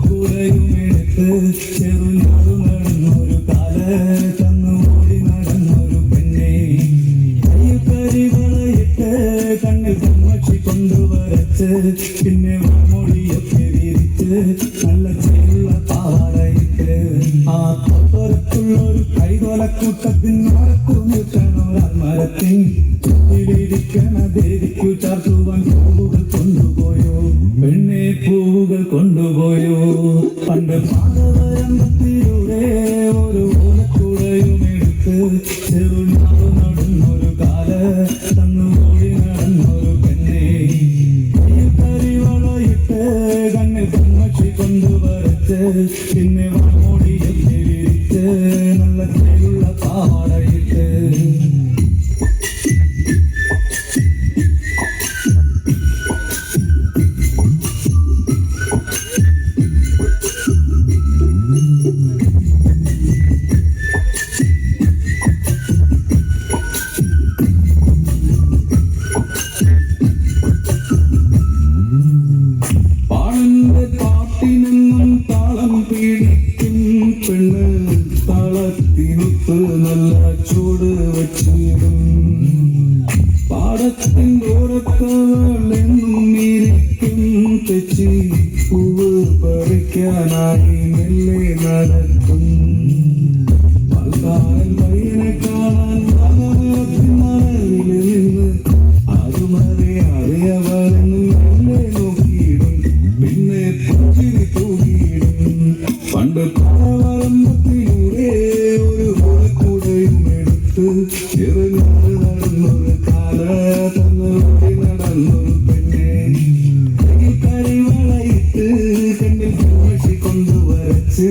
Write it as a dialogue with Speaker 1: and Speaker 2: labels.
Speaker 1: ഓലക്കൂടയുമെടുത്ത് ചെറുനാടു നടന്നൊരു കാല തന്നുകൂടി നടന്നൊരു പെണ്ണെ കരിവളയിട്ട് കണ്ണിൽ കമ്മച്ചി കൊണ്ടുവരച്ച് പിന്നെ മൊഴിയൊക്കെ വിരിച്ച് നല്ല ചെള്ള പാറയിട്ട് ആ തൊട്ടൊരു കൈകൊലക്കൂട്ടത്തിൻ മറക്കു നിൽക്കണൊരാൽമരത്തിൻ ചുറ്റിലിരിക്കണ ദേവിക്കു ചാർത്തുവാൻ പൂവുകൾ കൊണ്ടുപോയോ പെണ്ണെ പൂവുകൾ കൊണ്ടുപോയോ പണ്ട് പാടവരമ്പത്തിലൂടെ ഒരു ഓലക്കൂടയുമെടുത്ത് ചെറുനാടു നടന്നൊരു കാല തന്നുകൂടി നടന്നൊരു പെണ്ണെ കരിവളയിട്ട് കണ്ണിൽ കമ്മച്ചി കൊണ്ടുവരച്ച് പിന്നെ വാമോടിയൊക്കെ വിരിച്ച് നല്ല ചെള്ള പാടയിട്ട് പിടിക്കും പെണ്ണ് താളത്തിനൊത്ത് നല്ല ചൂട് വച്ചിടും പാടത്തിൻ ഓരക്കവളെന്നും ഇരിക്കും തെച്ചി പൂവ് പറിക്കാനായി മെല്ലെ നടക്കും പൽക്കാരൻ പയ്യനെ കാണാൻ മറവില് നിന്ന് അതുമറിയാതെ അവളെന്നും മെല്ലെ നോക്കിയിടും പിന്നെ പുതിരി തൂകിയിടും പണ്ട് പാടവരമ്പത്തിലൂടെ ഒരു ഓലക്കൂടയും എടുത്ത് ചെറുനാട് നടന്നൊരു കാല തന്നുകൂടി നടന്നൊരു പെണ്ണെ കരിവളയിട്ട് കണ്ണിൽ കമ്മച്ചി കൊണ്ടുവരച്ച്